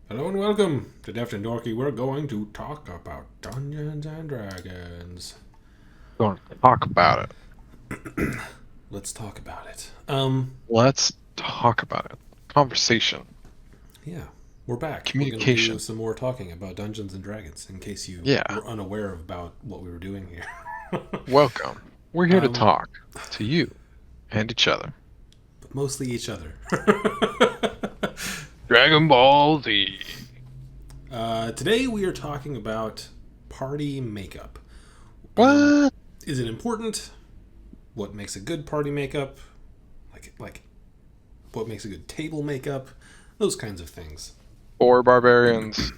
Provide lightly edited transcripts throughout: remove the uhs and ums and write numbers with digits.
Hello and welcome to Deft and Dorky. We're going to talk about Dungeons and Dragons. Going to talk about it. Let's talk about it. Let's talk about it. Conversation, Yeah, we're back. We're going to do communication. some more talking about Dungeons and Dragons in case you Yeah, were unaware about what we were doing here. welcome. We're here to um, talk to you and each other. but mostly each other. Dragon Ball Z. Today we are talking about party makeup. What? Is it important? What makes a good party makeup? Like what makes a good table makeup? Those kinds of things. Four barbarians.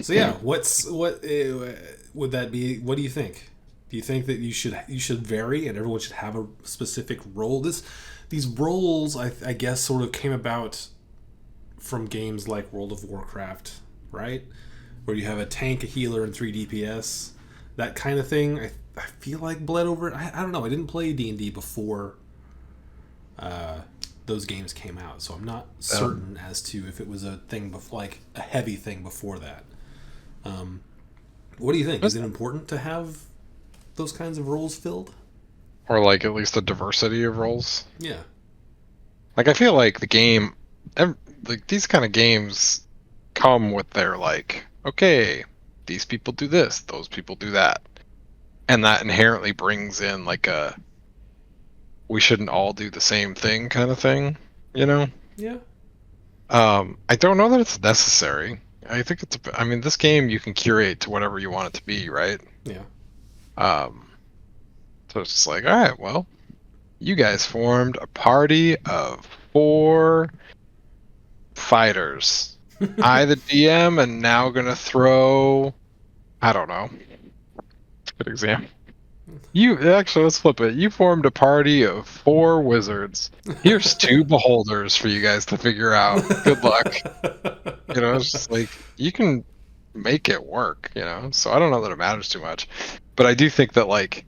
So yeah, what would that be? What do you think? Do you think that you should vary and everyone should have a specific role? These roles, I guess, sort of came about from games like World of Warcraft, right? Where you have a tank, a healer, and three DPS, that kind of thing. I feel like bled over. I don't know. I didn't play D&D before those games came out, so I'm not certain as to if it was a thing like a heavy thing before that. Um, what do you think? Is it important to have those kinds of roles filled? Or like at least a diversity of roles. Yeah, Like I feel like the game, like these kind of games come with their like, okay, these people do this, those people do that. And that inherently brings in like a we shouldn't all do the same thing kind of thing, you know? yeah, I don't know that it's necessary. I think I mean, this game you can curate to whatever you want it to be, right? yeah. Um, so it's just like, all right, well, you guys formed a party of four fighters. I, the DM, and now gonna throw, I don't know, good example. You actually, let's flip it. You formed a party of four wizards. Here's two beholders for you guys to figure out. Good luck. It's just like you can make it work. So I don't know that it matters too much. But I do think that like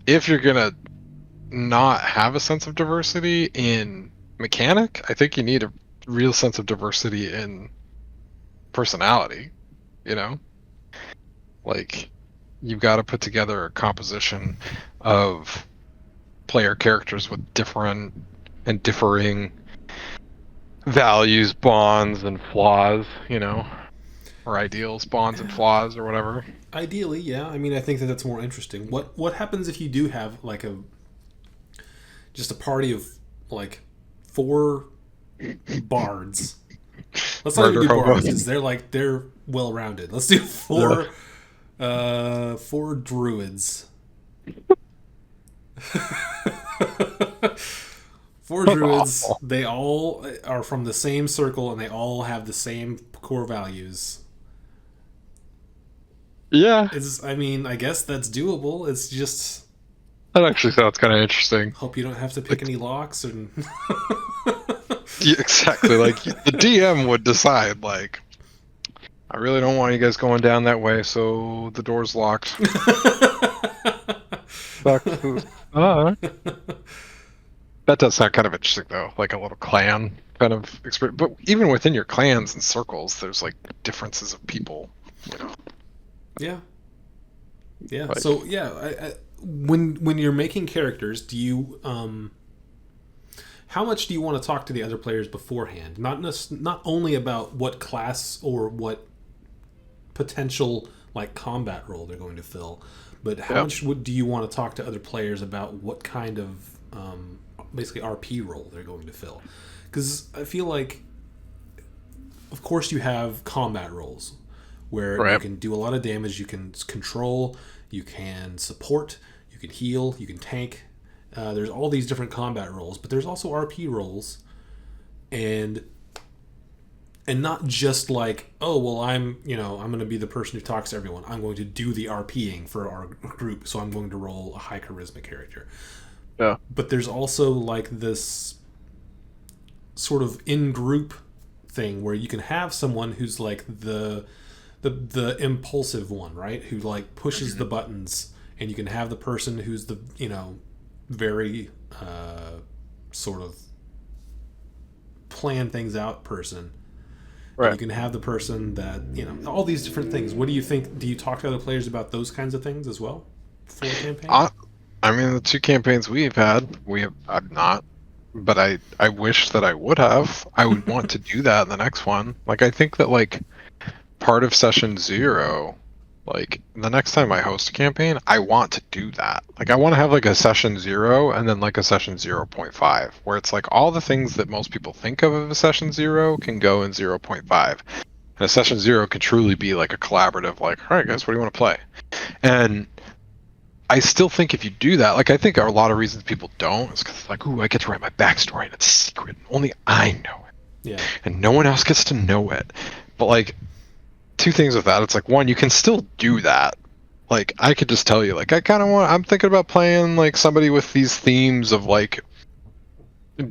if you're gonna not have a sense of diversity in mechanic, I think you need a real sense of diversity in personality, you know? Like you've got to put together a composition of player characters with different and differing values, bonds, and flaws, or ideals, bonds, and flaws, or whatever. Ideally, yeah. I mean, I think that that's more interesting. What happens if you do have like a just a party of like four bards? Let's not even Murder do bards hobos. because they're well rounded. Let's do Yeah. four druids. Four druids. Awful. They all are from the same circle and they all have the same core values. Yeah, I mean, I guess that's doable. It's just that actually sounds kind of interesting. hope you don't have to pick Like, any locks and yeah, exactly. Like the DM would decide, like, I really don't want you guys going down that way, so the door's locked. Sucks. That does sound kind of interesting, though. Like a little clan kind of experience. But even within your clans and circles, there's like differences of people. You know, yeah, yeah. like So yeah, when you're making characters, do you how much do you want to talk to the other players beforehand? Not only about what class or what potential like combat role they're going to fill, but how yeah, much do you want to talk to other players about what kind of basically RP role they're going to fill? Because I feel like, of course, you have combat roles where you right. can do a lot of damage, you can control, you can support, you can heal, you can tank. There's all these different combat roles, but there's also RP roles, and not just like, oh well, I'm going to be the person who talks to everyone. I'm going to do the RPing for our group, so I'm going to roll a high charisma character. Yeah, But there's also like this sort of in group thing where you can have someone who's like the impulsive one, right? Who like pushes the buttons, and you can have the person who's the very sort of plan things out person. And Right. you can have the person that, all these different things. What do you think? Do you talk to other players about those kinds of things as well for a campaign? I, I mean, the two campaigns we've had, I've not, but I wish that I would have. I would want to do that in the next one. Like, I think that like part of session 0, like the next time I host a campaign, I want to do that. Like, I want to have like a session 0 and then like a session 0.5, where it's like all the things that most people think of a session 0 can go in 0.5. And a session 0 can truly be like a collaborative, like, all right, guys, what do you want to play? And I still think if you do that, like, I think a lot of reasons people don't is because, like, ooh, I get to write my backstory and it's secret. And only I know it. Yeah. And no one else gets to know it. But, like, two things with that. It's like, one, you can still do that. Like, I could just tell you, like, I'm thinking about playing, like, somebody with these themes of, like,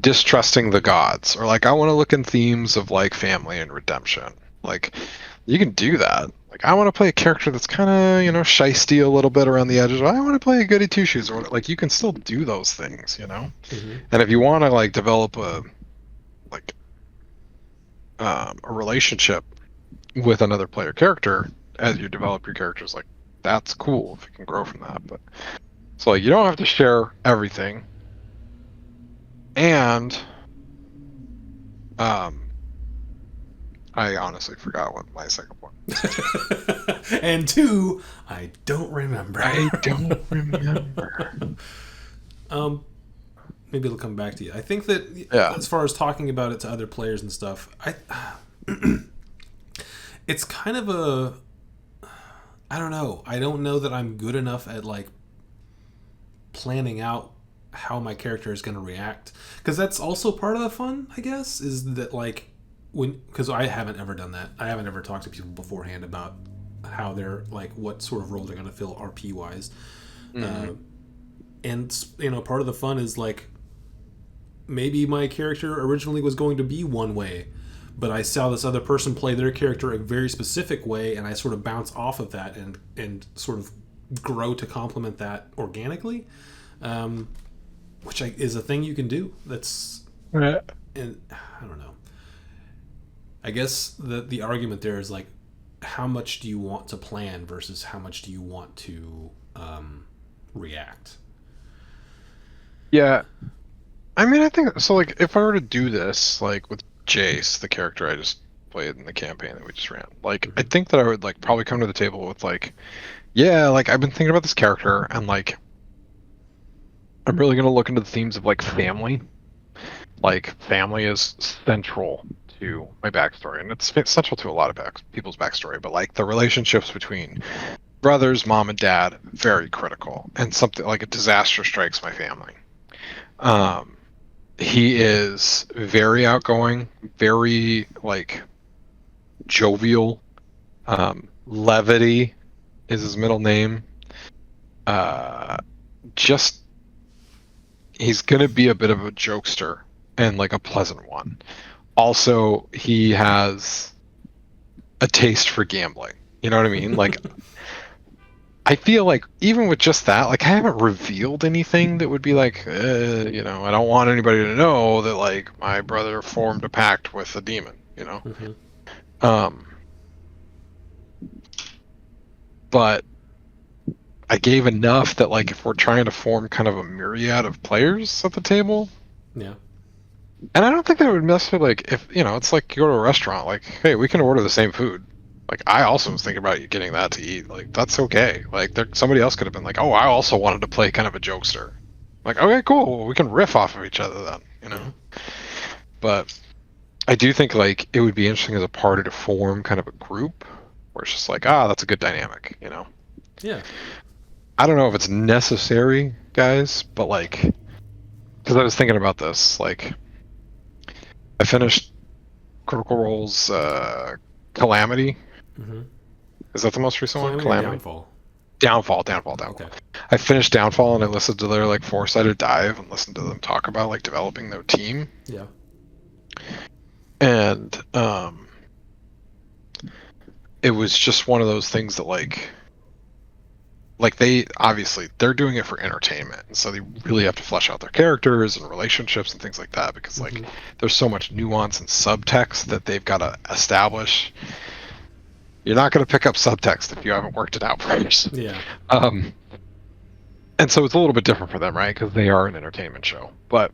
distrusting the gods. Or, like, I want to look in themes of, like, family and redemption. Like, you can do that. Like, I want to play a character that's kind of, shisty a little bit around the edges. I want to play a goody two shoes, or like, you can still do those things, Mm-hmm. And if you want to like develop like a relationship with another player character as you develop your characters, like, that's cool if you can grow from that. But so, like, you don't have to share everything, and I honestly forgot what my second point was. And 2, I don't remember. I don't remember. Maybe it'll come back to you. I think that Yeah. as far as talking about it to other players and stuff, it's kind of I don't know. I don't know that I'm good enough at like planning out how my character is going to react, because that's also part of the fun, I guess, is that like because I haven't ever done that. I haven't ever talked to people beforehand about how they're like what sort of role they're going to fill RP wise. Mm-hmm. And part of the fun is like maybe my character originally was going to be one way, but I saw this other person play their character a very specific way, and I sort of bounce off of that and sort of grow to complement that organically, which is a thing you can do. That's Right. and I don't know. I guess the argument there is like, how much do you want to plan versus how much do you want to react? Yeah. I mean, I think so. Like, if I were to do this, like with Jace, the character I just played in the campaign that we just ran, like, I think that I would like probably come to the table with like, yeah, like, I've been thinking about this character, and like, I'm really gonna look into the themes of like family. Like, family is central to my backstory, and it's central to a lot of people's backstory. But like, the relationships between brothers, mom, and dad, very critical, and something like a disaster strikes my family. He is very outgoing, very like jovial. Levity is his middle name. Just he's gonna be a bit of a jokester and like a pleasant one. Also, he has a taste for gambling. You know what I mean? Like, I feel like even with just that, like, I haven't revealed anything that would be like, I don't want anybody to know that like my brother formed a pact with a demon. Mm-hmm. But I gave enough that like if we're trying to form kind of a myriad of players at the table, Yeah. and I don't think that would necessarily like if it's like you go to a restaurant, like, hey, we can order the same food. Like, I also was thinking about you getting that to eat. Like, that's okay. Like, somebody else could have been like, oh, I also wanted to play kind of a jokester. Like, okay, cool. Well, we can riff off of each other then, Yeah. But I do think like it would be interesting as a party to form kind of a group where it's just like, that's a good dynamic, Yeah. I don't know if it's necessary, guys, but like, because I was thinking about this, like, I finished Critical Role's Calamity. Mm-hmm. Is that the most recent one? Calamity or Downfall. Okay. I finished Downfall and I listened to their like 4-sided dive and listened to them talk about like developing their team. Yeah. And it was just one of those things that like like they're doing it for entertainment, and so they really have to flesh out their characters and relationships and things like that, because like there's so much nuance and subtext that they've got to establish. You're not going to pick up subtext if you haven't worked it out first. Yeah. And so it's a little bit different for them, right? Because they are an entertainment show. But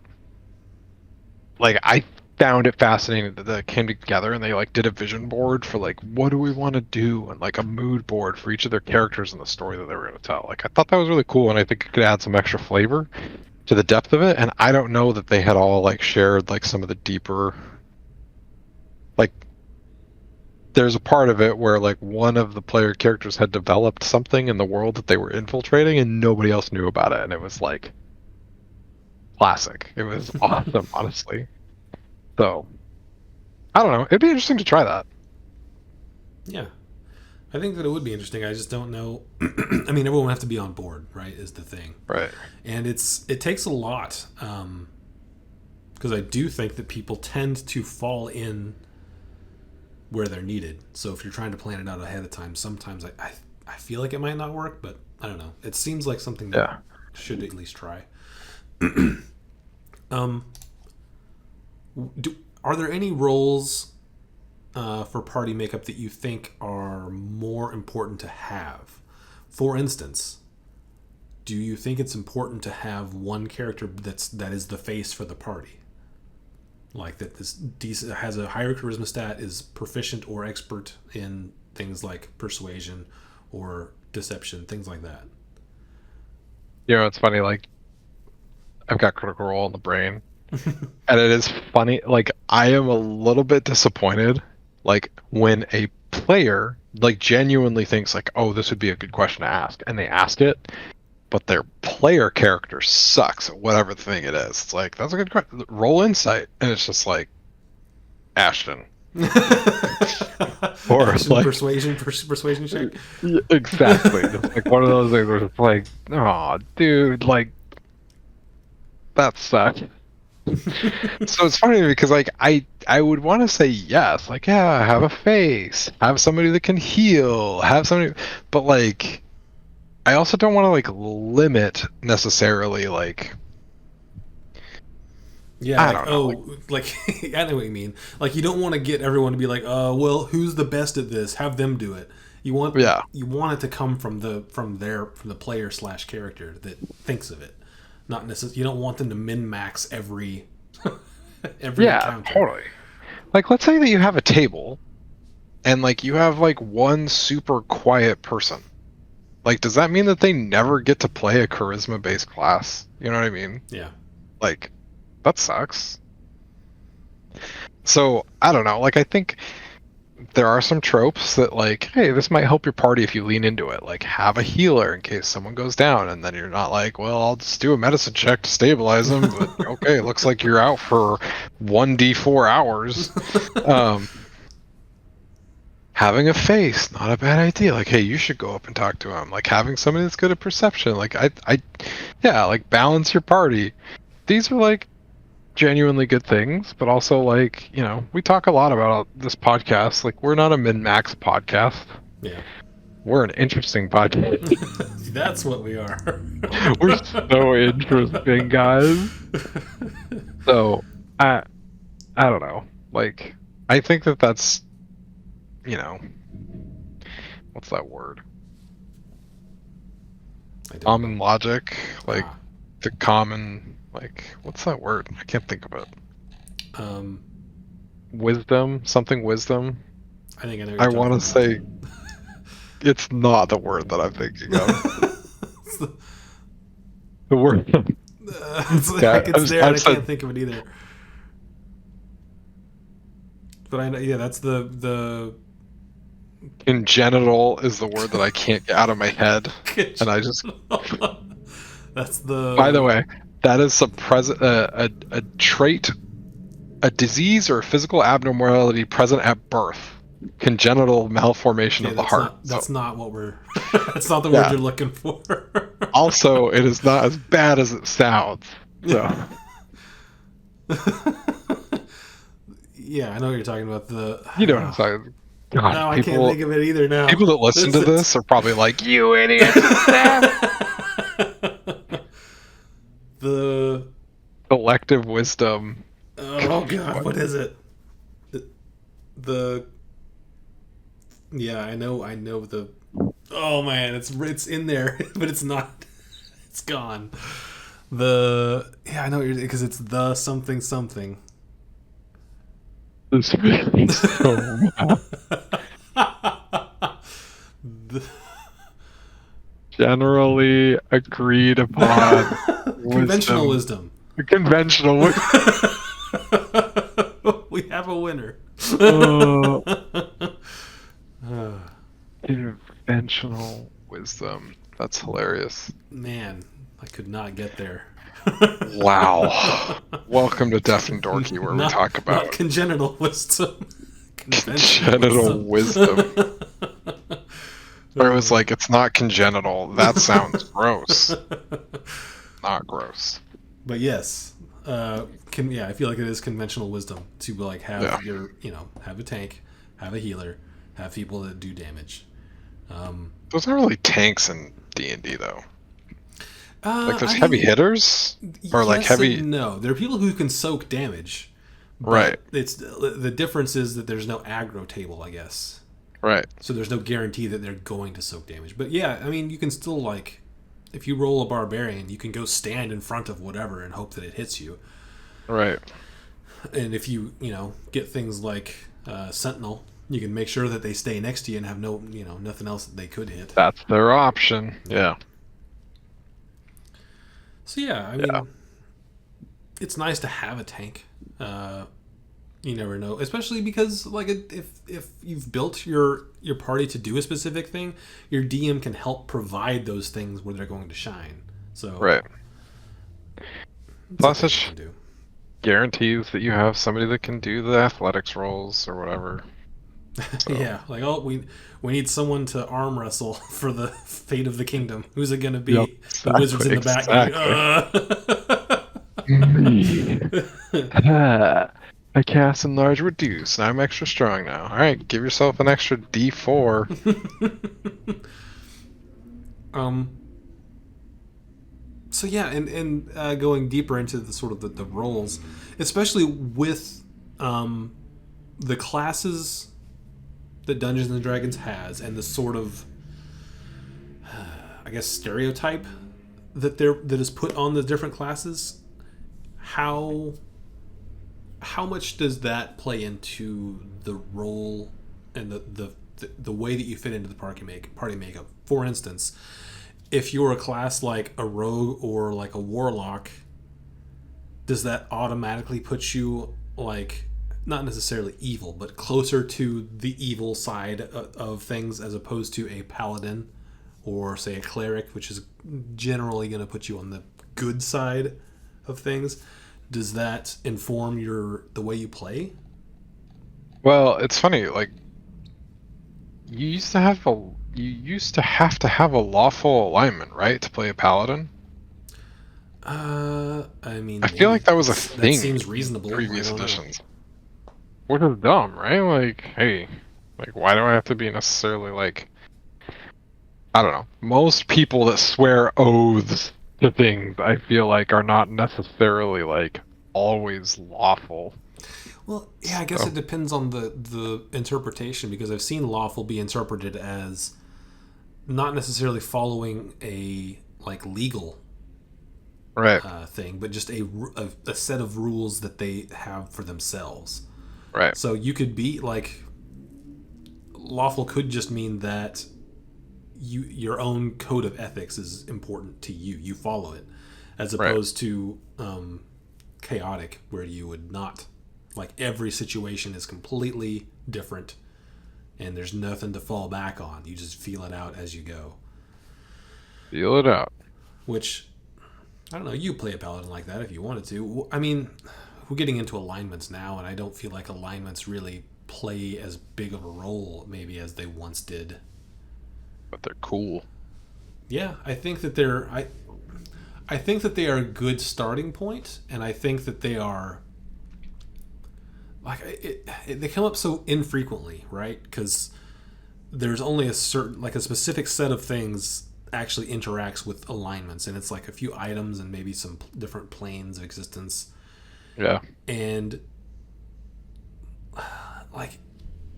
like I found it fascinating that they came together and they like did a vision board for like what do we want to do, and like a mood board for each of their characters and the story that they were going to tell. Like I thought that was really cool, and I think it could add some extra flavor to the depth of it. And I don't know that they had all like shared like some of the deeper, like there's a part of it where like one of the player characters had developed something in the world that they were infiltrating and nobody else knew about it, and it was like classic. It was awesome, honestly. So I don't know, it'd be interesting to try that. Yeah. I think that it would be interesting. I just don't know. I mean, everyone would have to be on board, right? Is the thing, Right. and it takes a lot, because I do think that people tend to fall in where they're needed. So if you're trying to plan it out ahead of time, sometimes I feel like it might not work, but I don't know. It seems like something that should at least try. Are there any roles for party makeup that you think are more important to have? For instance, do you think it's important to have one character that is the face for the party? Like that this has a higher charisma stat, is proficient or expert in things like persuasion or deception, things like that. You know, it's funny, like I've got Critical Role in the brain. And it is funny, like I am a little bit disappointed like when a player like genuinely thinks like, oh, this would be a good question to ask, and they ask it, but their player character sucks at whatever thing it is. It's like, that's a good question. Roll insight, and it's just like Ashton. Or Ashton, like persuasion check. Exactly. It's like one of those things where it's like, oh, dude, like that sucks. So it's funny because like I would want to say yes, like yeah, have a face, have somebody that can heal, have somebody, but like I also don't want to like limit necessarily like Yeah, I like, don't know, like I know what you mean. Like you don't want to get everyone to be like, well, who's the best at this? Have them do it. You want it to come from the player / character that thinks of it. Not necessarily. You don't want them to min max every encounter. Totally. Like let's say that you have a table and like you have like one super quiet person. Like does that mean that they never get to play a charisma based class? You know what I mean? Yeah. Like that sucks. So I don't know, like I think there are some tropes that like, hey, this might help your party if you lean into it. Like have a healer in case someone goes down, and then you're not like, well, I'll just do a medicine check to stabilize them, but okay, it looks like you're out for 1d4 hours. Having a face, not a bad idea. Like, hey, you should go up and talk to him. Like having somebody that's good at perception. Like yeah, like balance your party. These are like genuinely good things, but also like, you know, we talk a lot about this podcast. Like we're not a min-max podcast. Yeah. We're an interesting podcast. That's what we are. We're so interesting, guys. So I don't know. Like I think that that's, you know, what's that word? Common logic, like the common, like what's that word? I can't think of it. Wisdom, something wisdom. I think I know. I want to say it's not the word that I'm thinking of. The word. It's there. I can't think of it either. But I know. Yeah, that's the. Congenital is the word that I can't get out of my head, and I just. That's the. By the way, that is a trait, a disease or a physical abnormality present at birth. Congenital malformation of the heart. That's not what we're. That's not the word you're looking for. Also, it is not as bad as it sounds. So. Yeah, I know what you're talking about. You know what I'm talking. God, No, I can't think of it either now. people that listen to this are probably like, "You idiot!" The Collective wisdom. oh god, what is it? The yeah, I know the. Oh man, it's in there, but it's not. It's gone. I know because it's the something something. This is so bad. The, Generally agreed upon conventional wisdom. wisdom. Conventional wisdom. We have a winner. Conventional wisdom. That's hilarious. Man, I could not get there. Wow. Welcome to Deaf and Dorky, where we talk about not congenital wisdom. congenital wisdom. Or it was like, it's not congenital. That sounds gross. Not gross. But yes, I feel like it is conventional wisdom to like have your, have a tank, have a healer, have people that do damage. Those aren't really tanks in D&D though. Like there's I heavy mean, hitters, or like heavy. No, there are people who can soak damage. Right. It's the difference is that there's no aggro table, I guess. Right. So there's no guarantee that they're going to soak damage. But yeah, I mean, you can still like, if you roll a barbarian, you can go stand in front of whatever and hope that it hits you. Right. And if you get things like sentinel, you can make sure that they stay next to you and have nothing else that they could hit. That's their option. Yeah. So yeah, I mean, it's nice to have a tank. You never know, especially because like if you've built your party to do a specific thing, your DM can help provide those things where they're going to shine. So right. Plus, it guarantees that you have somebody that can do the athletics rolls or whatever. So. Yeah, like we need someone to arm wrestle for the fate of the kingdom. Who's it going to be? Exactly, the wizards in the back. I cast enlarge reduce, and I'm extra strong now. All right, give yourself an extra D4. So yeah, and going deeper into the sort of the roles, especially with the classes that Dungeons and Dragons has, and the sort of I guess stereotype that is put on the different classes, how much does that play into the role and the way that you fit into the party makeup? For instance, if you're a class like a rogue or like a warlock, does that automatically put you like not necessarily evil, but closer to the evil side of things as opposed to a paladin or say a cleric, which is generally going to put you on the good side of things? Does that inform the way you play? Well, it's funny. Like you used to have to have a lawful alignment, right, to play a paladin. I mean, I feel like that was a thing. That seems reasonable. Previous editions. Which is dumb, right? Like, hey, like, why do I have to be necessarily like? I don't know. Most people that swear oaths to things, I feel like, are not necessarily like always lawful. Well, yeah, I guess it depends on the interpretation, because I've seen lawful be interpreted as not necessarily following a like legal thing, but just a set of rules that they have for themselves. Right. So you could be like lawful could just mean that your own code of ethics is important to you. You follow it, as opposed to chaotic, where you would not. Like every situation is completely different, and there's nothing to fall back on. You just feel it out as you go. Feel it out. Which, I don't know, you play a paladin like that if you wanted to. I mean, we're getting into alignments now, and I don't feel like alignments really play as big of a role maybe as they once did. But they're cool. Yeah, I think that they're... I think that they are a good starting point, and I think that they are... like they come up so infrequently, right? Because there's only a certain, like a specific set of things actually interacts with alignments, and it's like a few items and maybe some different planes of existence. Yeah. And like,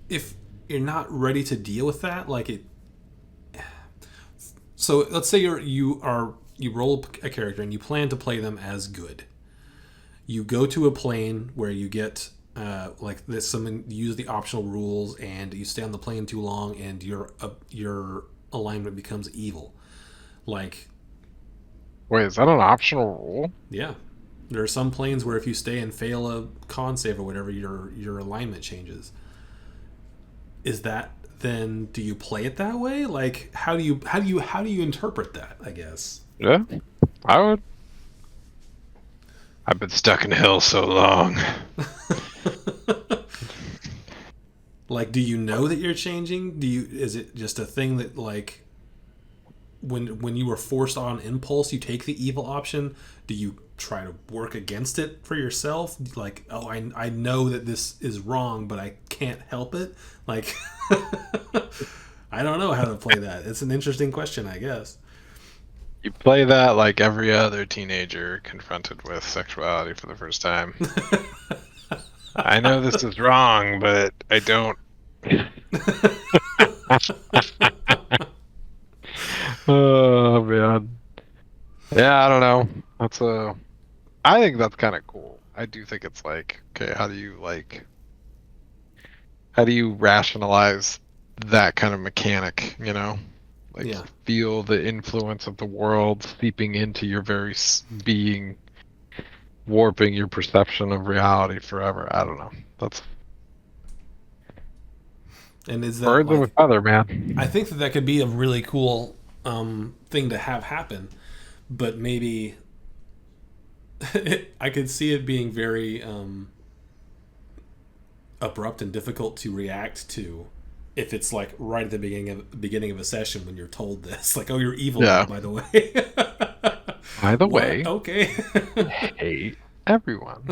if you're not ready to deal with that, like it. So let's say you roll a character and you plan to play them as good. You go to a plane where you get like this, some use the optional rules, and you stay on the plane too long, and your alignment becomes evil. Like, Wait, is that an optional rule? yeah, there are some planes where if you stay and fail a con save or whatever, your alignment changes. Is that then? Do you play it that way? Like, how do you interpret that? I guess. Yeah, I would. I've been stuck in hell so long. Like, do you know that you're changing? Is it just a thing that, like, when you were forced on impulse, you take the evil option? Do you try to work against it for yourself? Like, oh, I know that this is wrong, but I can't help it. Like, I don't know how to play that. It's an interesting question, I guess. You play that like every other teenager confronted with sexuality for the first time. I know this is wrong, but I don't. Oh man. Yeah, I don't know. I think that's kind of cool. I do think it's like, okay, how do you rationalize that kind of mechanic, Like Yeah. feel the influence of the world seeping into your very being, warping your perception of reality forever. I don't know. That's And is that birds of a like? feather, man. I think that could be a really cool thing to have happen, but maybe I could see it being very abrupt and difficult to react to if it's like right at the beginning of a session when you're told this, like, oh, you're evil now, Yeah. by the way. By the What? way, Okay. hate everyone.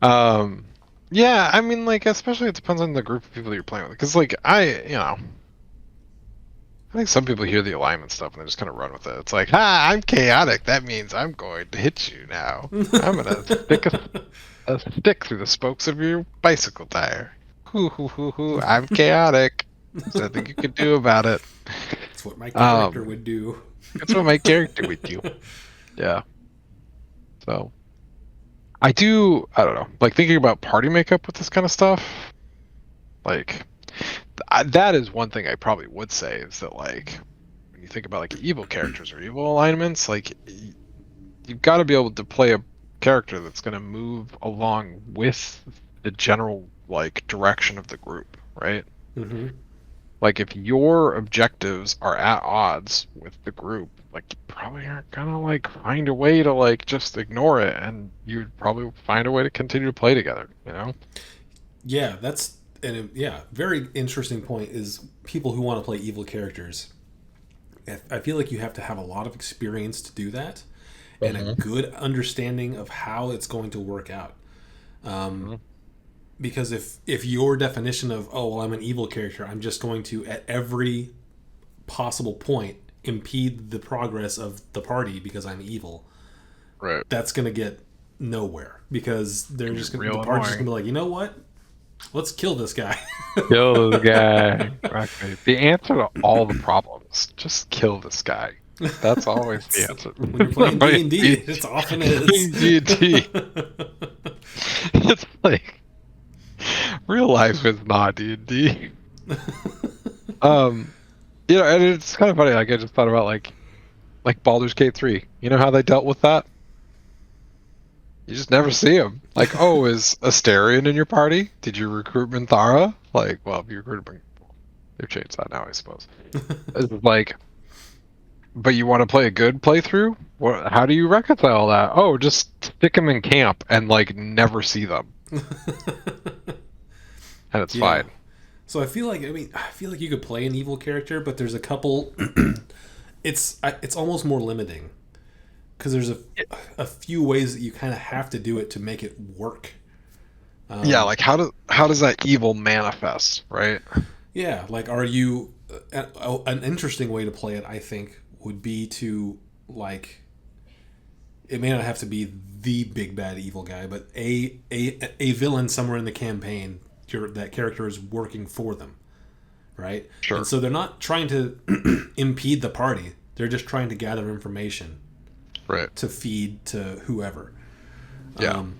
Um, yeah, I mean, like, especially it depends on the group of people you're playing with. Because, like, I think some people hear the alignment stuff and they just kind of run with it. It's like, I'm chaotic. That means I'm going to hit you now. I'm gonna stick a stick through the spokes of your bicycle tire. Hoo hoo hoo hoo. I'm chaotic. There's nothing you can do about it. That's what my character would do. That's what my character would do. Yeah. So I don't know, like thinking about party makeup with this kind of stuff, like that is one thing I probably would say is that, like, when you think about like evil characters or evil alignments, like you've got to be able to play a character that's going to move along with the general like direction of the group, right? Mm-hmm. Like if your objectives are at odds with the group, like you probably aren't gonna like find a way to like just ignore it, and you'd probably find a way to continue to play together, Yeah, that's very interesting point is people who want to play evil characters. I feel like you have to have a lot of experience to do that, and a good understanding of how it's going to work out. Because if your definition of, oh, well, I'm an evil character, I'm just going to at every possible point impede the progress of the party because I'm evil, Right. that's going to get nowhere, because they're just gonna, Real the party's just annoying. going to be like, you know what? Let's kill this guy. Kill this guy. Exactly. The answer to all the problems: just kill this guy. That's always the answer. When you're playing D&D, it often is. D&D. It's like real life is not D&D. And it's kind of funny. Like I just thought about like Baldur's Gate 3. You know how they dealt with that? You just never see him. Like, oh, is Asterion in your party? Did you recruit Minthara? Like, well, if you recruited, they've changed that now, I suppose. It's like, but you want to play a good playthrough? How do you reconcile that? Oh, just stick them in camp and like never see them, and it's fine. So I feel like you could play an evil character, but there's a couple. It's almost more limiting because there's a few ways that you kind of have to do it to make it work. Yeah, like how does that evil manifest, right? Yeah, like are you an interesting way to play it? I think would be to like it may not have to be the big bad evil guy, but a villain somewhere in the campaign. That character is working for them, right? And Sure. so they're not trying to impede the party. They're just trying to gather information Right. to feed to whoever. Yeah. Um,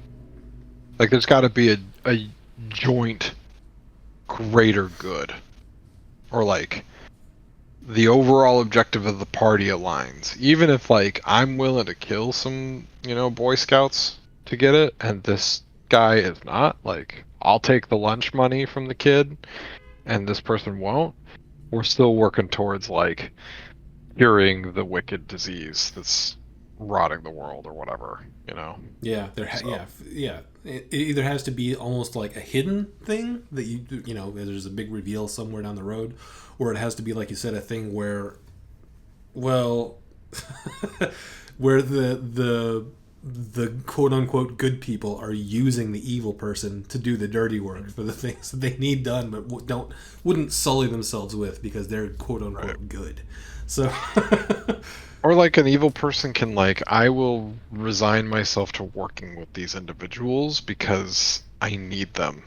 Like there's got to be a joint greater good, or like the overall objective of the party aligns. Even if like I'm willing to kill some, Boy Scouts to get it, and this guy is not, like I'll take the lunch money from the kid and this person won't. We're still working towards like curing the wicked disease that's rotting the world or whatever, yeah, So yeah. It either has to be almost like a hidden thing that there's a big reveal somewhere down the road, or it has to be like you said, a thing where, well, where the quote unquote good people are using the evil person to do the dirty work for the things that they need done, but wouldn't sully themselves with because they're quote unquote right. good. So Or like an evil person can like, I will resign myself to working with these individuals because I need them.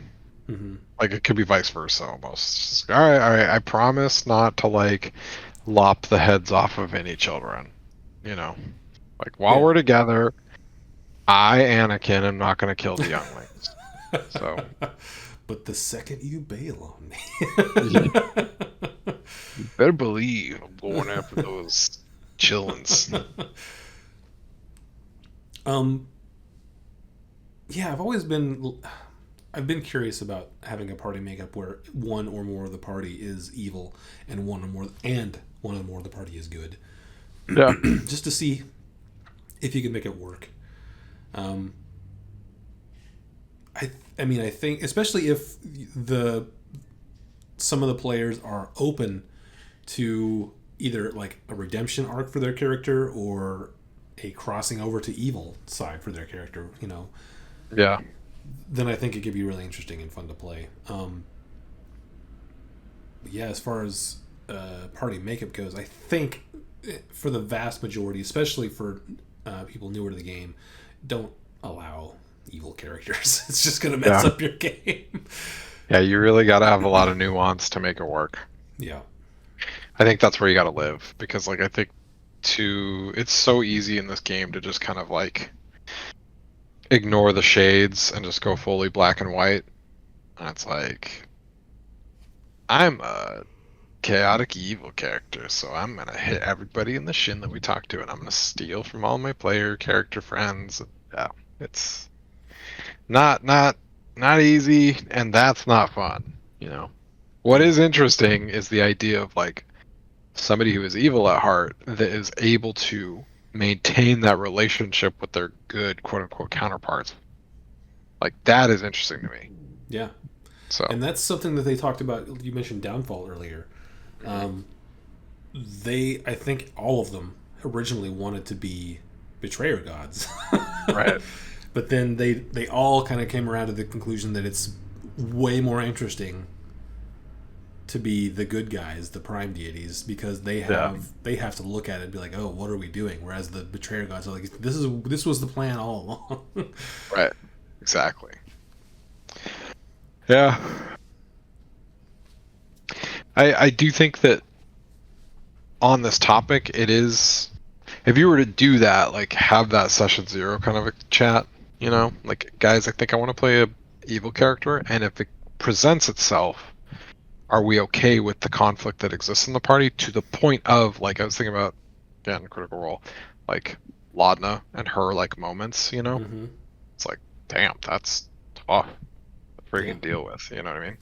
mhm. Like it could be vice versa almost. It's just, all right, I promise not to like lop the heads off of any children. You know, like while Yeah. we're together, I, Anakin, am not going to kill the younglings. So But the second you bail on you me. better believe I'm going after those chillins. um yeah, I've been curious about having a party makeup where one or more of the party is evil and one or more of the party is good. Yeah, Just to see if you can make it work. Um I mean I think especially if the some of the players are open to either like a redemption arc for their character or a crossing over to evil side for their character, yeah, then I think it could be really interesting and fun to play. Yeah, as far as party makeup goes, I think for the vast majority, especially for people newer to the game, don't allow evil characters. It's just going to mess yeah, up your game. yeah. You really got to have a lot of nuance to make it work. Yeah. I think that's where you got to live because, like, I think it's so easy in this game to just kind of like ignore the shades and just go fully black and white. And it's like, I'm a chaotic evil character, so I'm gonna hit everybody in the shin that we talk to, and I'm gonna steal from all my player character friends. Yeah, it's not easy, and that's not fun. What Yeah. is interesting is the idea of like somebody who is evil at heart that is able to maintain that relationship with their good quote unquote counterparts. Like that is interesting to me. Yeah. So And that's something that they talked about. You mentioned Downfall earlier. mhm. Um, I think all of them originally wanted to be betrayer gods. Right. But then they all kind of came around to the conclusion that it's way more interesting to be the good guys, the prime deities, because Yeah. they have to look at it and be like, oh, what are we doing? Whereas the betrayer gods are like, this was the plan all along. Right. Exactly. Yeah. I do think that on this topic, it is. If you were to do that, like have that session zero kind of a chat, like guys, I think I want to play a evil character, and if it presents itself, are we okay with the conflict that exists in the party to the point of like I was thinking about again, Critical Role, like Laudna and her like moments. Hmm. It's like, damn, that's tough to Yeah. freaking deal with. You know what I mean?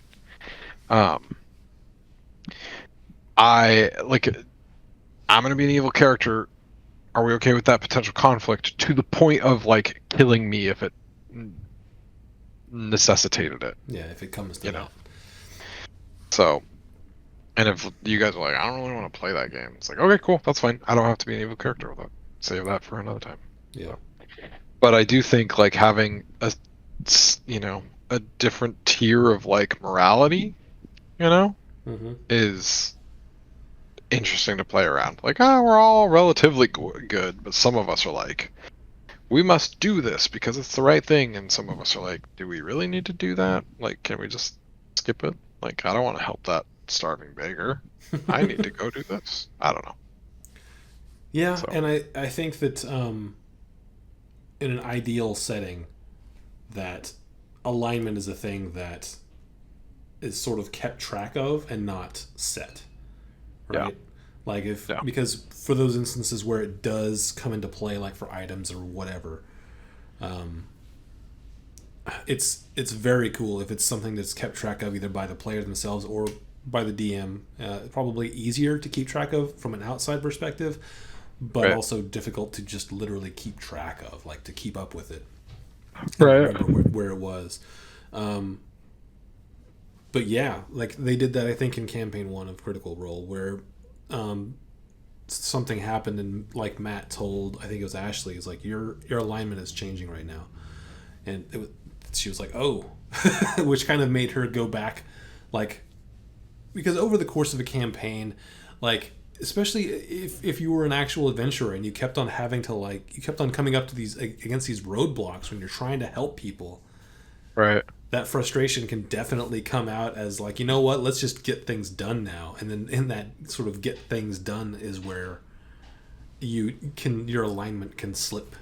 Um, I like. I'm gonna be an evil character. Are we okay with that potential conflict to the point of like killing me if it necessitated it? Yeah. If it comes to You know. that. So, and if you guys are like, I don't really want to play that game, it's like, okay, cool, that's fine. I don't have to be an evil character with it. Save that for another time. Yeah. So, but I do think like having a a different tier of like morality, you know, Hmm. is interesting to play around. Like, ah, we're all relatively good, but some of us are like, we must do this because it's the right thing, and some of us are like, do we really need to do that? Like, can we just skip it? Like, I don't want to help that starving beggar. I need to go do this. I don't know. Yeah, So, and I think that in an ideal setting, that alignment is a thing that is sort of kept track of and not set, yeah, right? Like if yeah, because for those instances where it does come into play, like for items or whatever, um, it's very cool if it's something that's kept track of either by the player themselves or by the DM. Probably easier to keep track of from an outside perspective, but right, also difficult to just literally keep track of, like to keep up with it and right, remember where it was. Um, but yeah, like they did that I think in campaign one of Critical Role where um, something happened and like Matt told I think it was Ashley, is like your alignment is changing right now, and she was like oh, which kind of made her go back, like because over the course of a campaign, like especially if you were an actual adventurer and you kept on having to like you kept on coming up to these against these roadblocks when you're trying to help people, right, that frustration can definitely come out as like you know what, let's just get things done now, and then in that sort of get things done is where your alignment can slip.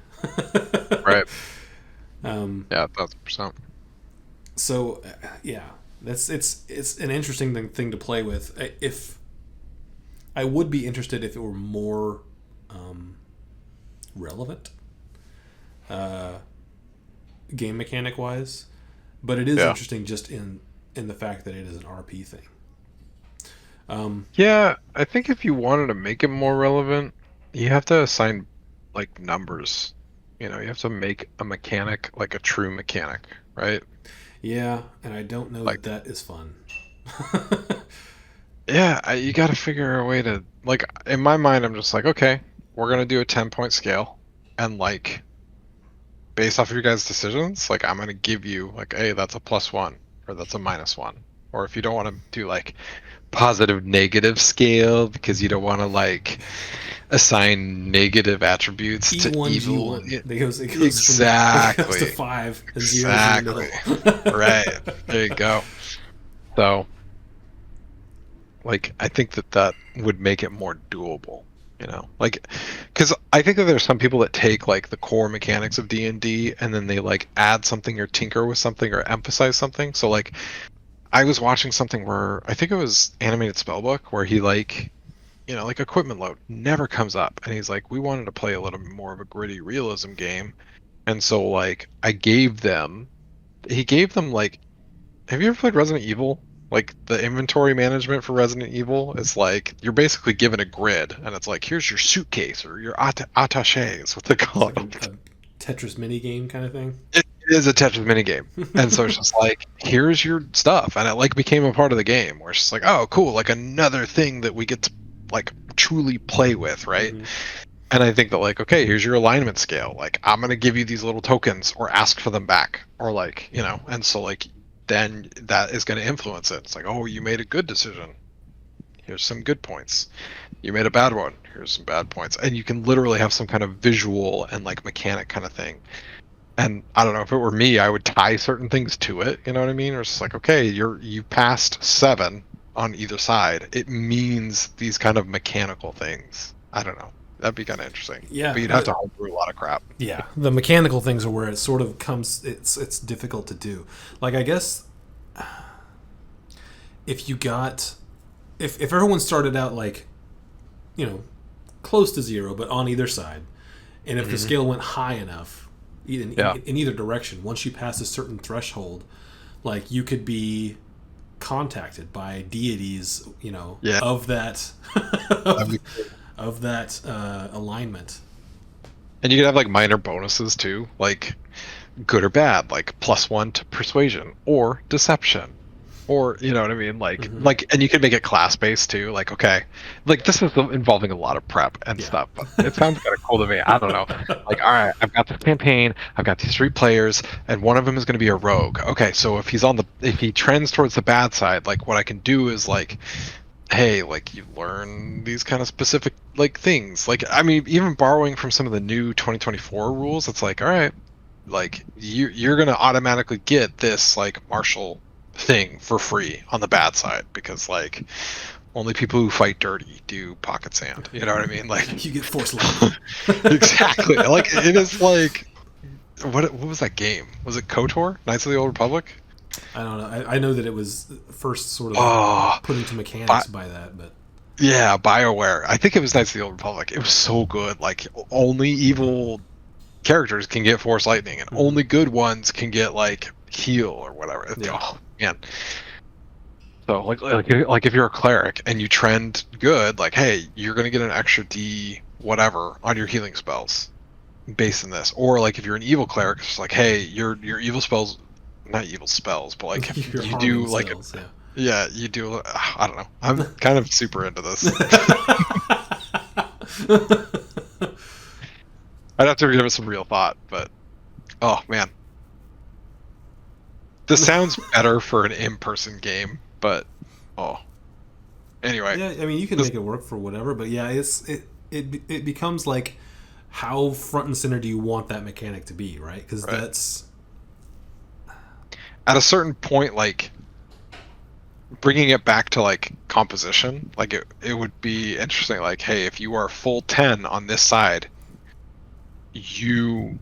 right. um, Yeah, 1,000%. so yeah, that's it's an interesting thing to play with. If I would be interested if it were more um, relevant, uh, game mechanic wise, but it is Yeah, interesting just in the fact that it is an RP thing. Um, yeah. I think if you wanted to make it more relevant, you have to assign like numbers. You know, you have to make a mechanic like a true mechanic, right? yeah, and I don't know that Like, that is fun. yeah, you got to figure a way to like. In my mind, I'm just like, okay, we're gonna do a 10-point scale, and like based off of your guys' decisions, like I'm gonna give you like, hey, that's a +1 or that's a -1. Or if you don't want to do like positive negative scale because you don't want to like assign negative attributes to E1 evil. G1. It goes to Exactly. 5 and zeros in the Exactly. middle. Right. There you go. So, like, I think that that would make it more doable, you know? Like, because I think that there's some people that take, like, the core mechanics of D&D and then they, like, add something or tinker with something or emphasize something. So, like, I was watching something where I think it was Animated Spellbook where he, like, you know, like equipment load never comes up. And he's like, we wanted to play a little more of a gritty realism game. And so like he gave them like, have you ever played Resident Evil? Like the inventory management for Resident Evil is like you're basically given a grid and it's like here's your suitcase or your attaché is what they It's call like it. a Tetris mini game kind of thing. It is a Tetris minigame. And so it's just like, here's your stuff. And it like became a part of the game where it's just like, oh cool, like another thing that we get to like truly play with, right? Hmm. And I think that like, okay, here's your alignment scale. Like I'm gonna give you these little tokens or ask for them back. Or like, you know, and so like then that is gonna influence it. It's like, oh, you made a good decision. Here's some good points. You made a bad one. Here's some bad points. And you can literally have some kind of visual and like mechanic kind of thing. And I don't know if it were me, I would tie certain things to it. You know what I mean? Or it's just like, okay, you passed 7 on either side. It means these kind of mechanical things. I don't know. That'd be kind of interesting. Yeah, But you'd have to homebrew a lot of crap. yeah. The mechanical things are where it sort of comes. It's difficult to do. Like I guess if you got if everyone started out like you know close to zero, but on either side, and if the Hmm. scale went high enough Yeah. in either direction, once you pass a certain threshold, like you could be contacted by deities, you know, Yeah. of that That'd of, be cool. of that alignment. And you could have like minor bonuses too, like good or bad, like +1 to persuasion or deception Or you know what I mean, Mhm. and you can make it class based too. Like, okay, like this is involving a lot of prep and Yeah. stuff, but it sounds kind of cool to me. I don't know. Like, all right, I've got this campaign, I've got these 3 players, and one of them is going to be a rogue. Okay, so if he trends towards the bad side, like what I can do is like, hey, like you learn these kind of specific like things. Like, I mean, even borrowing from some of the new 2024 rules, it's like, all right, like you're gonna automatically get this like martial thing for free on the bad side because like only people who fight dirty do pocket sand. You know what I mean? Like You get force lightning. exactly. Like it is like what was that game? Was it KOTOR? Knights of the Old Republic? I don't know. I know that it was first sort of Oh, put into Bi- mechanics by that, but yeah, BioWare. I think it was Knights of the Old Republic. It was so good. Like only evil characters can get force lightning and mhm. only good ones can get like heal or whatever. Yeah. Oh man. So like if you're a cleric and you trend good, like hey, you're gonna get an extra D whatever on your healing spells based on this. Or like if you're an evil cleric, it's like hey, your evil spells, not evil spells, but like You're you harming do like spells. Yeah. yeah, you do. I don't know. I'm kind of super into this. I'd have to give it some real thought, but oh man, this sounds better for an in-person game. But oh, anyway, Yeah, I mean, you can this make it work for whatever, but yeah, it becomes like how front and center do you want that mechanic to be, right? Because right that's at a certain point, like bringing it back to like composition, like it would be interesting. Like, hey, if you are full 10 on this side, you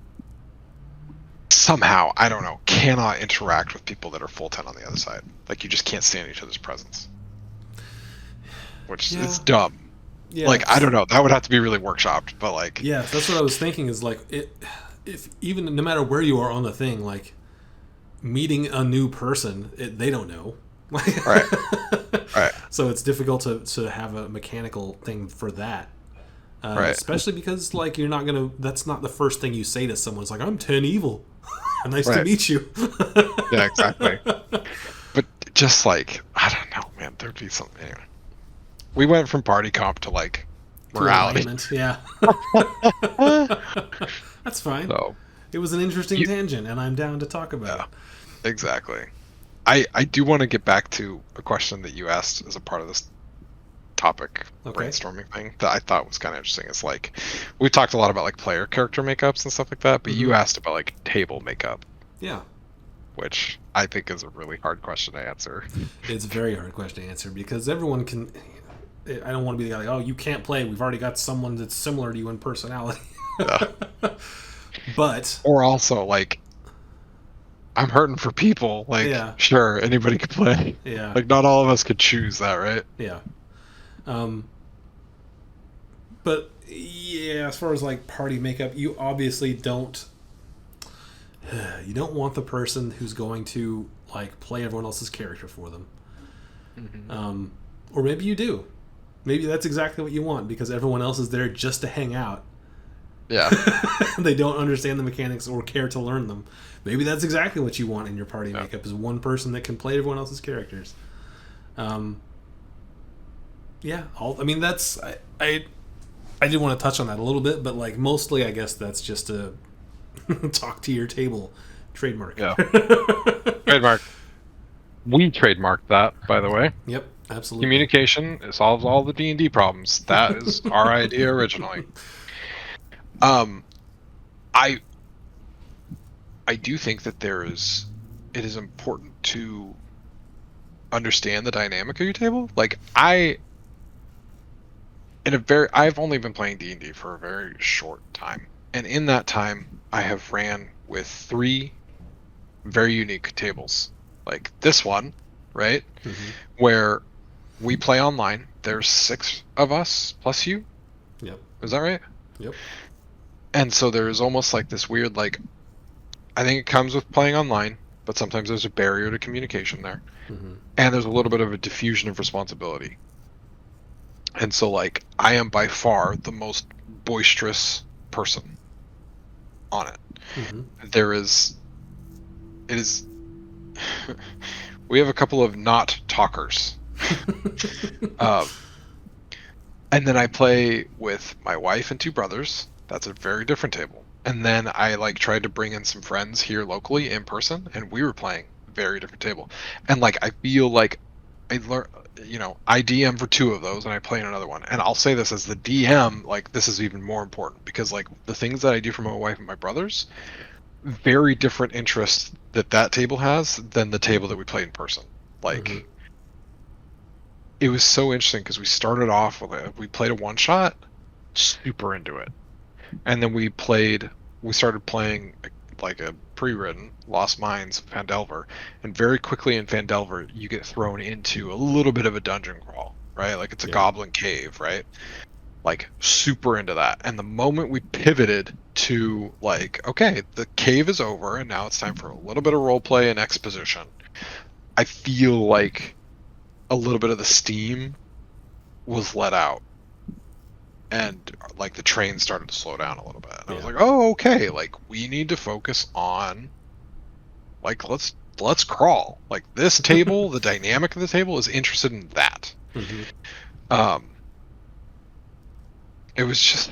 somehow, I don't know, cannot interact with people that are full 10 on the other side. Like, you just can't stand each other's presence, which yeah, is dumb. yeah, Like, I don't know, that would have to be really workshopped, but like, yeah. That's what I was thinking. Is like it, if even no matter where you are on the thing, like meeting a new person, they don't know. right, right, So it's difficult to have a mechanical thing for that. right. Especially because like you're not gonna. That's not the first thing you say to someone. It's like I'm 10 evil. Nice to Right. meet you. Yeah, exactly. But just like, I don't know, man, there'd be something. Anyway, we went from party comp to like To morality. alignment, yeah. That's fine. So, It was an interesting you, tangent, and I'm down to talk about yeah, it. exactly. I do want to get back to a question that you asked as a part of this topic Okay. brainstorming thing that I thought was kind of interesting. It's like we talked a lot about like player character makeups and stuff like that, but you Mhm. asked about like table makeup, Yeah, which I think is a really hard question to answer. it's a very hard question to answer because everyone can. I don't want to be the guy like, oh, you can't play. We've already got someone that's similar to you in personality. Yeah. But Or also like I'm hurting for people. Like yeah, sure, anybody could play. yeah, Like not all of us could choose that, right? yeah. Um, but yeah, as far as like party makeup, you obviously don't. You don't want the person who's going to like play everyone else's character for them. Or maybe you do. Maybe that's exactly what you want because everyone else is there just to hang out. Yeah. They don't understand the mechanics or care to learn them. Maybe that's exactly what you want in your party Yeah. makeup is one person that can play everyone else's characters. Yeah, I mean that's I did want to touch on that a little bit, but like mostly I guess that's just a talk to your table trademark. Yeah. Trademark. We trademarked that, by the way. Yep, absolutely. Communication, it solves all the D&D problems. That is our idea originally. I do think that it is important to understand the dynamic of your table. Like I've only been playing D&D for a very short time. And in that time, I have ran with 3 very unique tables. Like this one, right? Mm-hmm. Where we play online. There's 6 of us plus you. Yep. Is that right? Yep. And so there's almost like this weird, like, I think it comes with playing online, but sometimes there's a barrier to communication there. Mm-hmm. And there's a little bit of a diffusion of responsibility. And so, like, I am by far the most boisterous person on it. Mm-hmm. It is we have a couple of not talkers. Um, and then I play with my wife and two brothers. That's a very different table. And then I like tried to bring in some friends here locally in person, and we were playing a very different table. And like I feel like I learn, I DM for two of those, and I play in another one. And I'll say this as the DM, like this is even more important because like the things that I do for my wife and my brothers, very different interests that table has than the table that we played in person. Like. Mhm. It was so interesting because we started off with we played a one shot, super into it, and then we started playing like a pre-written Lost Mines Phandelver, and very quickly in Phandelver you get thrown into a little bit of a dungeon crawl, right? Like it's a Yeah. goblin cave, right? Like super into that. And the moment we pivoted to like, okay, the cave is over and now it's time for a little bit of role play and exposition, I feel like a little bit of the steam was let out, and like the train started to slow down a little bit. And I was Yeah. like, oh, okay, like we need to focus on like let's crawl. Like this table, the dynamic of the table is interested in that. Mhm. um it was just,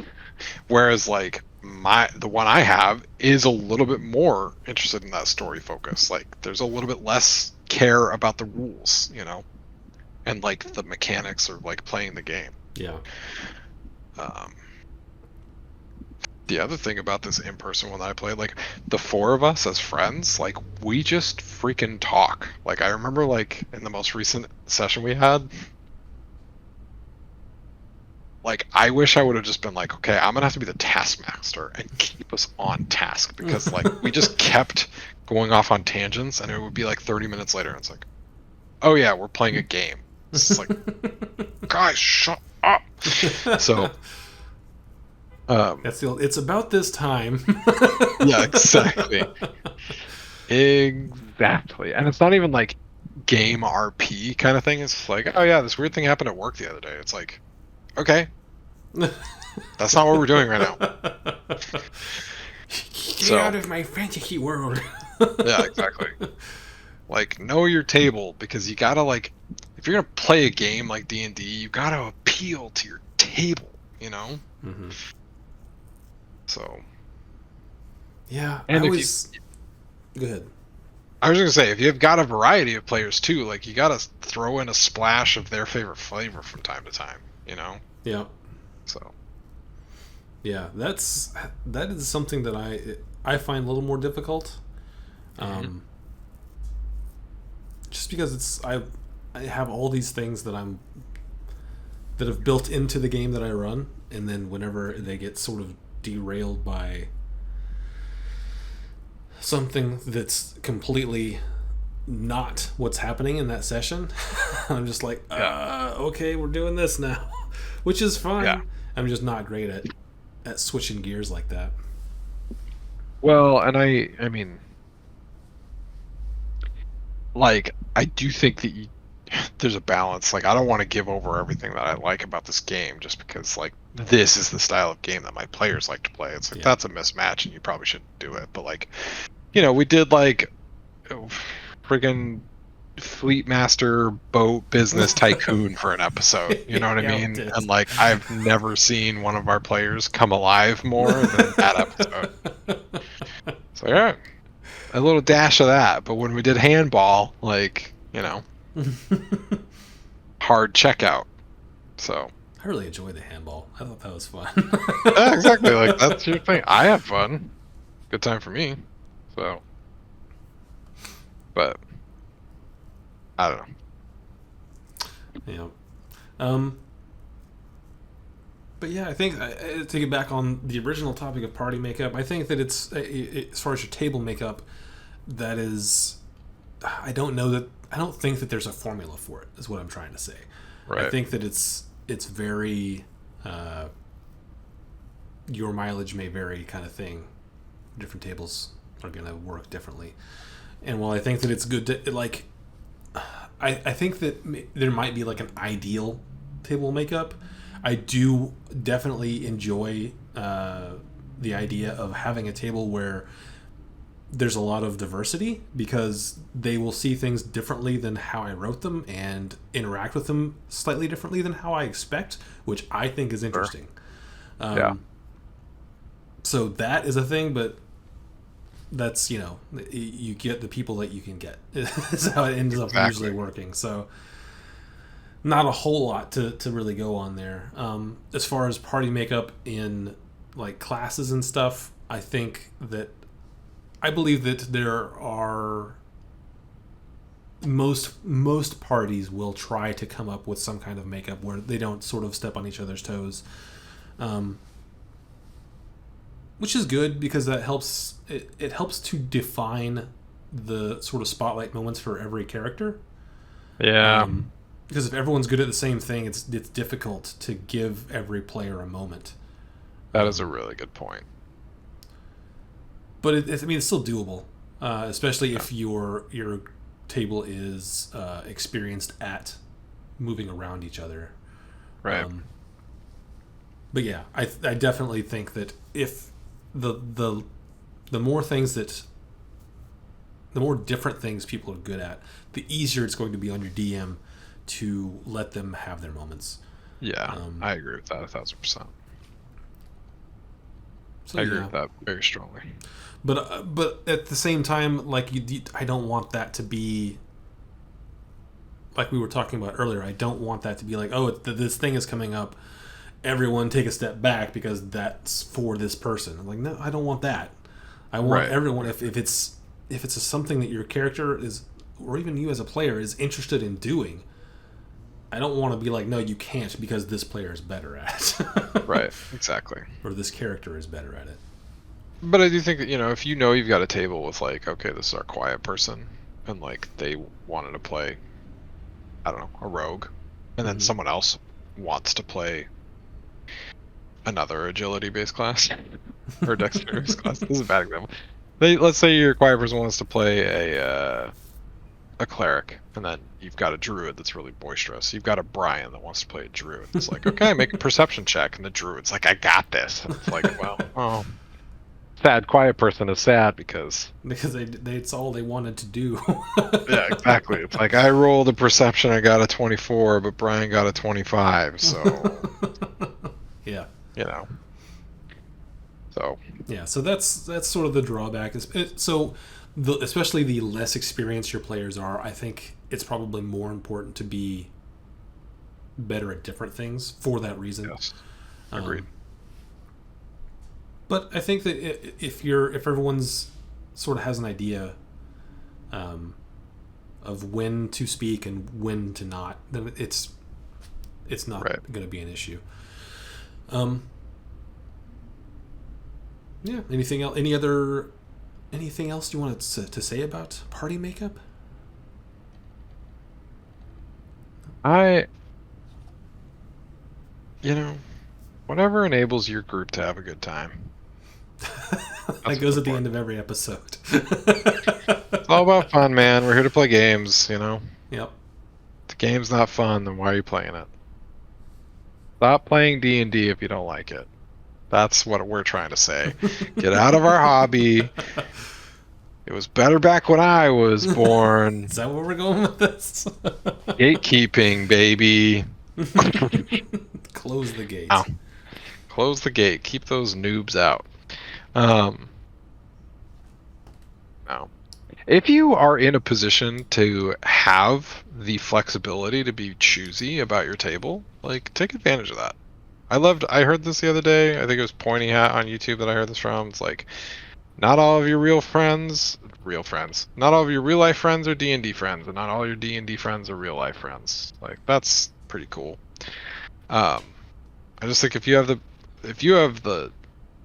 whereas like the one I have is a little bit more interested in that story focus. Like there's a little bit less care about the rules, and like the mechanics or like playing the game. Yeah. Um, the other thing about this in-person one that I played, like the four of us as friends, like we just freaking talk. Like I remember like in the most recent session we had, like I wish I would have just been like, okay, I'm gonna have to be the taskmaster and keep us on task, because like we just kept going off on tangents, and it would be like 30 minutes later and it's like, oh yeah, we're playing a game. It's like, guys, shut up. So That's the old, it's about this time. yeah, exactly. Exactly. And it's not even like game RP kind of thing. It's like, oh yeah, this weird thing happened at work the other day. It's like, okay, that's not what we're doing right now. Get out of my fantasy world. Yeah, exactly. Like, know your table, because you gotta like, if you're gonna play a game like D&D, you gotta appeal to your table, Mm-hmm. So. Yeah, And I if was. Go ahead. I was gonna say, if you've got a variety of players too, like you gotta throw in a splash of their favorite flavor from time to time, Yeah. So. Yeah, that is something that I find a little more difficult. Mhm. Just because I have all these things that have built into the game that I run, and then whenever they get sort of derailed by something that's completely not what's happening in that session, I'm just like, okay, we're doing this now, which is fine. Yeah. I'm just not great at switching gears like that. Well, and I mean, like, I do think that there's a balance. Like, I don't want to give over everything that I like about this game just because, like, this is the style of game that my players like to play. It's like, that's a mismatch, and you probably shouldn't do it. But, like, we did, like, friggin' Fleet Master Boat Business Tycoon for an episode. You know what I mean? And, like, I've never seen one of our players come alive more than that episode. So, yeah. A little dash of that, but when we did handball, like, hard checkout. So I really enjoyed the handball. I thought that was fun. yeah, exactly. Like that's your thing. I have fun. Good time for me. So, but I don't Yeah. know. But yeah, I think to get back on the original topic of party makeup, I think that it's as far as your table makeup, that is, I don't think that there's a formula for it. Is what I'm trying to say. Right. I think that it's very your mileage may vary kind of thing. Different tables are going to work differently, and while I think that it's good to like, I think that there might be like an ideal table makeup. I do definitely enjoy the idea of having a table where there's a lot of diversity because they will see things differently than how I wrote them and interact with them slightly differently than how I expect, which I think is Sure. interesting. Yeah. So that is a thing, but that's, you get the people that you can get. Is how it ends up usually Exactly. working. So not a whole lot to really go on there. As far as party makeup in like classes and stuff, I believe that there are most parties will try to come up with some kind of makeup where they don't sort of step on each other's toes, um, which is good because that helps. It helps to define the sort of spotlight moments for every character. Yeah. Because if everyone's good at the same thing, it's difficult to give every player a moment. That is a really good point. But I mean, it's still doable, especially if your table is experienced at moving around each other. Right. But yeah, I definitely think that if the the more things that the more different things people are good at, the easier it's going to be on your DM to let them have their moments. Yeah. I agree with that 1,000%. So I agree yeah. with that very strongly. But at the same time, like I don't want that to be like we were talking about earlier. I don't want that to be like, oh, this thing is coming up. Everyone take a step back because that's for this person. I'm like, no, I don't want that. I want Right. everyone if it's something that your character is or even you as a player is interested in doing. I don't want to be like, no, you can't because this player is better at it. Right. Exactly. Or this character is better at it. But I do think that, if you've got a table with like, okay, this is our quiet person, and like they wanted to play, I don't know, a rogue, and then someone else wants to play another agility-based class or dexterity-based class. This is a bad example. Let's say your quiet person wants to play a cleric, and then you've got a druid that's really boisterous. You've got a Brian that wants to play a druid. It's like, okay, make a perception check, and the druid's like, I got this. And it's like, well, oh. Sad quiet person is sad because it's all they wanted to do. yeah, exactly. It's like I rolled a perception, I got a 24, but Brian got a 25, so Yeah. So Yeah, so that's sort of the drawback. Especially the less experienced your players are, I think it's probably more important to be better at different things for that reason. yes, agreed. But I think that if everyone's sort of has an idea of when to speak and when to not, then it's not Right. going to be an issue. Yeah. Anything else? Anything else you wanted to say about party makeup? I, whatever enables your group to have a good time. That goes at the end of every episode. It's all about fun, man. We're here to play games, Yep. If the game's not fun, then why are you playing it? Stop playing D&D if you don't like it. That's what we're trying to say. Get out of our hobby. It was better back when I was born. Is that where we're going with this? Gatekeeping, baby. Close the gate. Ow. Close the gate. Keep those noobs out. No. If you are in a position to have the flexibility to be choosy about your table, like take advantage of that. I heard this the other day. I think it was Pointy Hat on YouTube that I heard this from. It's like, not all of your real friends, not all of your real life friends are D&D friends, and not all your D&D friends are real life friends. Like, that's pretty cool. I just think if you have the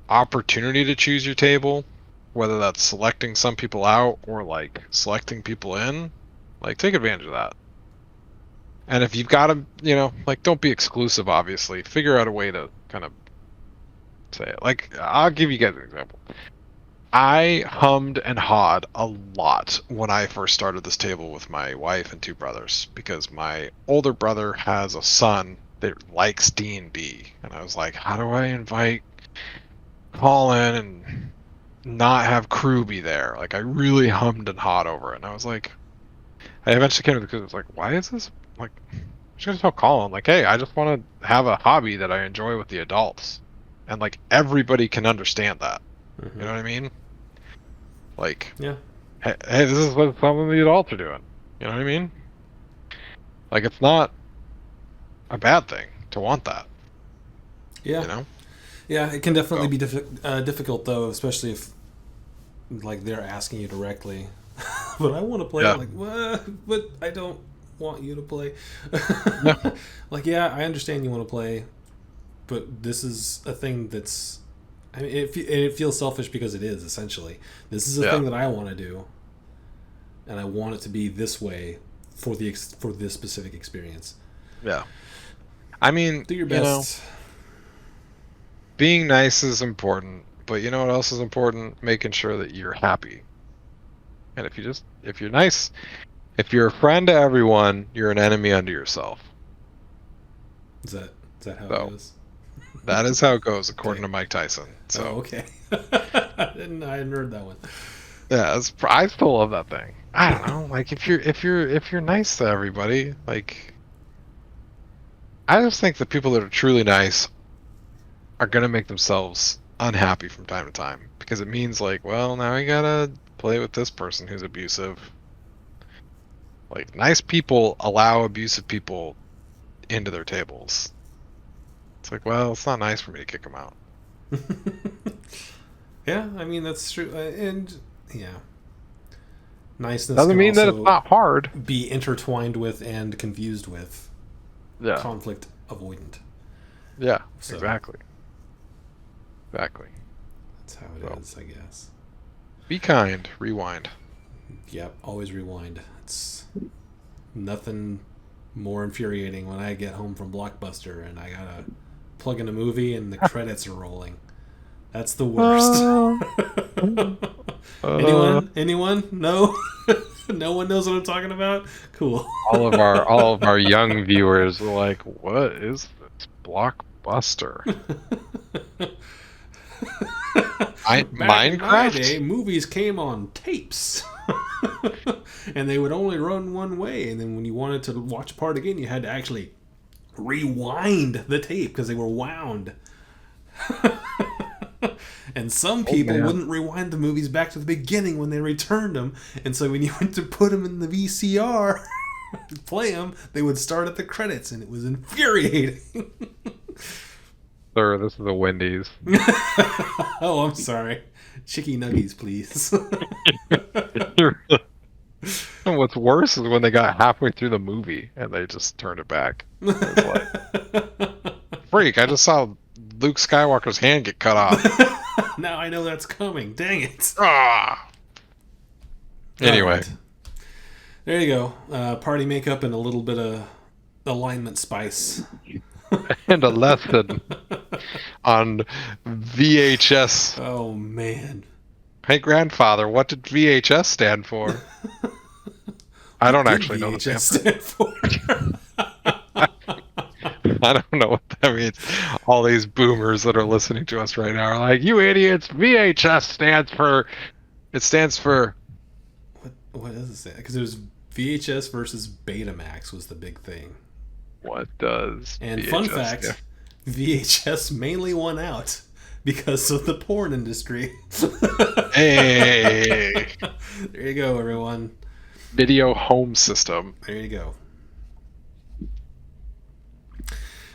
opportunity to choose your table, whether that's selecting some people out or like selecting people in, like take advantage of that. And if you've got to, like don't be exclusive, obviously. Figure out a way to kind of say it. Like, I'll give you guys an example. I hummed and hawed a lot when I first started this table with my wife and two brothers because my older brother has a son that likes D&D. And I was like, how do I invite Colin and not have crew be there. Like I really hummed and hawed over it, and I was like, I eventually came to the conclusion, it's like, why is this like? I'm just gonna tell Colin, like, hey, I just want to have a hobby that I enjoy with the adults, and like everybody can understand that. Mm-hmm. You know what I mean? Like, Yeah. hey, this is what some of the adults are doing. You know what I mean? Like, it's not a bad thing to want that. Yeah. You know? Yeah, it can definitely be difficult though, especially if like they're asking you directly. But I want to play. Yeah. Like, what? But I don't want you to play. Yeah. Like, yeah, I understand you want to play, but this is a thing that's. I mean, it feels selfish because it is essentially. This is a thing that I want to do, and I want it to be this way for this specific experience. Yeah. I mean, Do your best. Being nice is important, but you know what else is important? Making sure that you're happy. And if you're nice, if you're a friend to everyone, you're an enemy unto yourself. Is that how it goes? That is how it goes, according to Mike Tyson. So okay. I hadn't heard that one. Yeah, I still love that thing. I don't know, like if you're nice to everybody, like I just think that people that are truly nice are gonna make themselves unhappy from time to time because it means like, well, now we gotta play with this person who's abusive. Like nice people allow abusive people into their tables. It's like, well, it's not nice for me to kick them out. Yeah, I mean that's true, and yeah, niceness doesn't can mean that also it's not hard. be intertwined with and confused with conflict avoidant. Yeah, So, exactly. That's how it is, I guess. Be kind. Rewind. Yep, always rewind. It's nothing more infuriating when I get home from Blockbuster and I gotta plug in a movie and the credits are rolling. That's the worst. Anyone? No? No one knows what I'm talking about? Cool. all of our young viewers are like, what is this Blockbuster? Back Minecraft? in my day, movies came on tapes. And they would only run one way, and then when you wanted to watch a part again, you had to actually rewind the tape because they were wound. And some people wouldn't rewind the movies back to the beginning when they returned them, and so when you went to put them in the VCR play them, they would start at the credits, and it was infuriating. Sir, this is a Wendy's. Oh, I'm sorry. Chicky nuggies, please. And what's worse is when they got halfway through the movie and they just turned it back. It's like, freak, I just saw Luke Skywalker's hand get cut off. Now I know that's coming. Dang it. Ah! Anyway. Right. There you go. Party makeup and a little bit of alignment spice. And a lesson on VHS. Oh, man. Hey, grandfather, what did VHS stand for? I don't actually know VHS stand for. I don't know what that means. All these boomers that are listening to us right now are like, you idiots, VHS stands for... It stands for... What does it say? Because it was VHS versus Betamax was the big thing. What does And VHS fun fact, VHS mainly won out because of the porn industry. Hey! There you go, everyone. Video home system. There you go.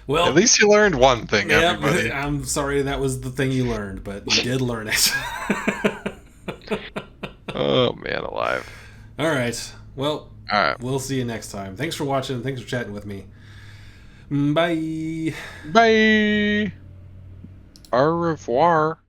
Well, at least you learned one thing, everybody. I'm sorry that was the thing you learned, but you did learn it. Oh, man alive. All right. Well, all right. We'll see you next time. Thanks for watching. Thanks for chatting with me. Bye. Bye. Au revoir.